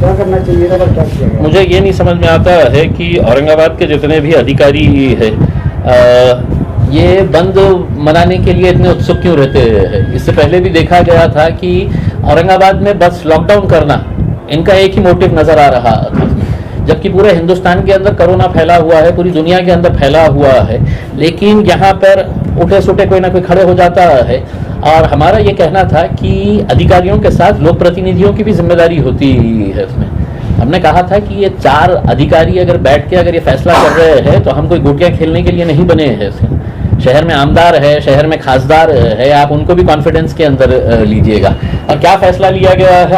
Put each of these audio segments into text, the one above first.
क्या करना चाहिए था, क्या किया गया? मुझे ये नहीं समझ में आता है कि औरंगाबाद के जितने भी अधिकारी है ये बंद मनाने के लिए इतने उत्सुक क्यों रहते हैं। इससे पहले भी देखा गया था कि औरंगाबाद में बस लॉकडाउन करना इनका एक ही मोटिव नज़र आ रहा था, जबकि पूरे हिंदुस्तान के अंदर कोरोना फैला हुआ है, पूरी दुनिया के अंदर फैला हुआ है, लेकिन यहाँ पर उठे सुटे कोई ना कोई खड़े हो जाता है। और हमारा ये कहना था कि अधिकारियों के साथ लोक प्रतिनिधियों की भी जिम्मेदारी होती है उसमें। हमने कहा था कि ये 4 अधिकारी अगर बैठ के अगर ये फैसला कर रहे हैं तो हम कोई गोटियां खेलने के लिए नहीं बने हैं। शहर में आमदार है, शहर में खासदार है, आप उनको भी कॉन्फिडेंस के अंदर लीजिएगा। और क्या फैसला लिया गया है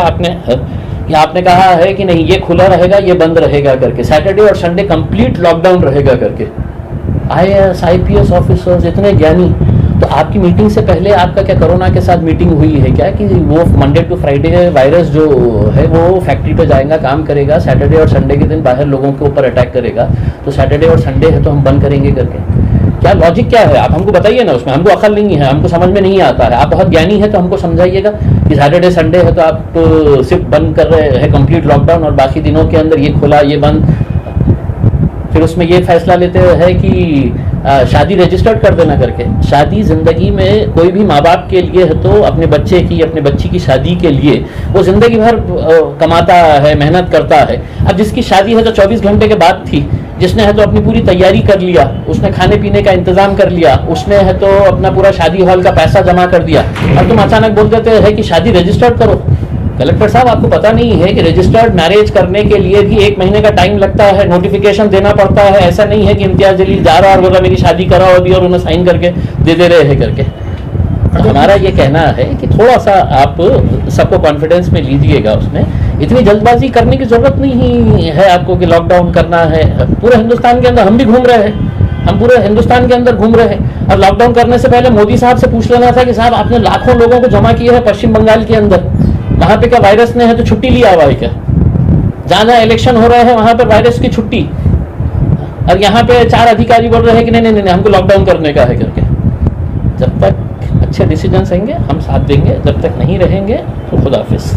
आपने कहा है कि नहीं ये खुला रहेगा, ये बंद रहेगा करके, सैटरडे और संडे कंप्लीट लॉकडाउन रहेगा करके। IAS IPS ऑफिसर्स इतने ज्ञानी, तो आपकी मीटिंग से पहले आपका क्या कोरोना के साथ मीटिंग हुई है क्या कि वो मंडे टू फ्राइडे वायरस जो है वो फैक्ट्री पे जाएगा, काम करेगा, सैटरडे और संडे के दिन बाहर लोगों के ऊपर अटैक करेगा, तो सैटरडे और संडे है तो हम बंद करेंगे करके? क्या लॉजिक क्या है? आप हमको बताइए ना, उसमें हमको अकल नहीं है, हमको समझ में नहीं आता है। आप बहुत ज्ञानी है तो हमको समझाइएगा कि सैटरडे संडे है तो आप सिर्फ बंद कर रहे हैं कंप्लीट लॉकडाउन, और बाकी दिनों के अंदर ये खुला ये बंद। फिर उसमें ये फैसला लेते हैं कि शादी रजिस्टर्ड कर देना करके। शादी जिंदगी में कोई भी माँ बाप के लिए है तो अपने बच्चे की, अपने बच्ची की शादी के लिए वो जिंदगी भर कमाता है, मेहनत करता है। अब जिसकी शादी है तो 24 घंटे के बाद थी, जिसने है तो अपनी पूरी तैयारी कर लिया, उसने खाने पीने का इंतजाम कर लिया, उसने है तो अपना पूरा शादी हॉल का पैसा जमा कर दिया, और तुम अचानक बोल देते हैं कि शादी रजिस्टर्ड करो। कलेक्टर साहब, आपको पता नहीं है कि रजिस्टर्ड मैरिज करने के लिए भी 1 महीने का टाइम लगता है, नोटिफिकेशन देना पड़ता है। ऐसा नहीं है कि इम्तियाज जलील जा रहा और बोला मेरी शादी कराओ अभी और उन्हें साइन करके दे रहे हैं करके। तो हमारा ये कहना है कि थोड़ा सा आप सबको कॉन्फिडेंस में लीजिएगा। उसमें इतनी जल्दबाजी करने की जरूरत नहीं है आपको कि लॉकडाउन करना है। पूरे हिंदुस्तान के अंदर हम भी घूम रहे हैं, हम पूरे हिंदुस्तान के अंदर घूम रहे हैं, और लॉकडाउन करने से पहले मोदी साहब से पूछ लेना था कि साहब आपने लाखों लोगों को जमा किया है पश्चिम बंगाल के अंदर, वहां पे क्या वायरस ने है तो छुट्टी लिया हुआ है क्या? जहां इलेक्शन हो रहे हैं वहां पर वायरस की छुट्टी, और यहाँ पे 4 अधिकारी बोल रहे हैं कि नहीं हमको लॉकडाउन करने का है करके। जब तक अच्छे डिसीजन रहेंगे हम साथ देंगे, जब तक नहीं रहेंगे तो खुदा हाफिज।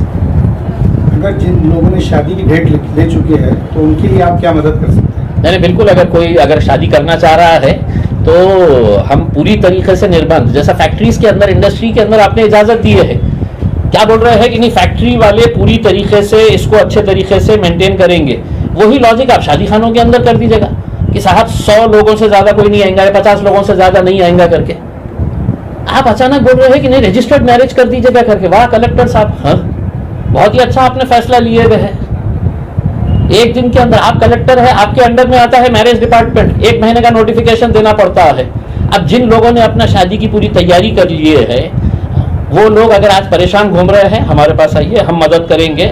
अगर जिन लोगों ने शादी की डेट ले चुके हैं तो उनके लिए आप क्या मदद कर सकते हैं? नहीं बिल्कुल, अगर कोई अगर शादी करना चाह रहा है तो हम पूरी तरीके से निर्बंध, जैसा फैक्ट्रीज के अंदर, इंडस्ट्री के अंदर आपने इजाजत दी है, क्या बोल रहे हैं कि नहीं फैक्ट्री वाले पूरी तरीके से इसको अच्छे तरीके से मेंटेन करेंगे, वही लॉजिक आप शादी खानों के अंदर कर दीजिएगा कि साहब 100 लोगों से ज्यादा कोई नहीं आएगा, 50 लोगों से ज्यादा नहीं आएगा करके। आप अचानक बोल रहे हैं कि नहीं रजिस्टर्ड मैरिज कर दीजिएगा करके। वाह कलेक्टर साहब, हाँ बहुत ही अच्छा आपने फैसला लिए हुए है। 1 दिन के अंदर आप कलेक्टर है, आपके अंडर में आता है मैरिज डिपार्टमेंट, 1 महीने का नोटिफिकेशन देना पड़ता है। अब जिन लोगों ने अपना शादी की पूरी तैयारी कर लिए है, वो लोग अगर आज परेशान घूम रहे हैं, हमारे पास आइए, हम मदद करेंगे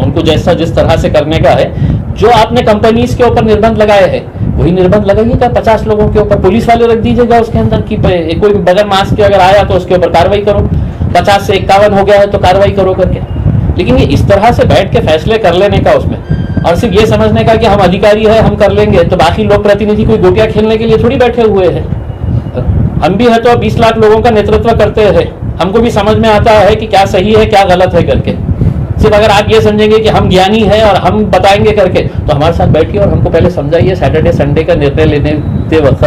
उनको जैसा जिस तरह से करने का है। जो आपने कंपनीज के ऊपर निर्बंध लगाए हैं वही निर्बंध लगाइएगा 50 लोगों के ऊपर, पुलिस वाले रख दीजिएगा उसके अंदर कि कोई बगैर मास्क के अगर आया तो उसके ऊपर कार्रवाई करो, 50 से 51 हो गया है तो कार्रवाई करो करके। लेकिन ये इस तरह से बैठ के फैसले कर लेने का उसमें, और सिर्फ ये समझने का कि हम अधिकारी है हम कर लेंगे, तो बाकी लोक प्रतिनिधि कोई गोटियां खेलने के लिए थोड़ी बैठे हुए हैं। हम भी है तो 20 लाख लोगों का नेतृत्व करते हैं, हमको भी समझ में आता है कि क्या सही है क्या गलत है करके। सिर्फ अगर आप ये समझेंगे कि हम ज्ञानी हैं और हम बताएंगे करके, तो हमारे साथ बैठिए और हमको पहले समझाइए सैटरडे संडे का निर्णय लेने वक्त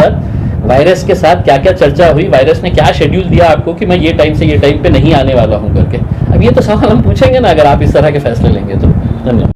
वायरस के साथ क्या क्या चर्चा हुई, वायरस ने क्या शेड्यूल दिया आपको कि मैं ये टाइम से ये टाइम पे नहीं आने वाला हूँ करके। अब ये तो सवाल हम पूछेंगे ना अगर आप इस तरह के फैसले लेंगे तो। धन्यवाद।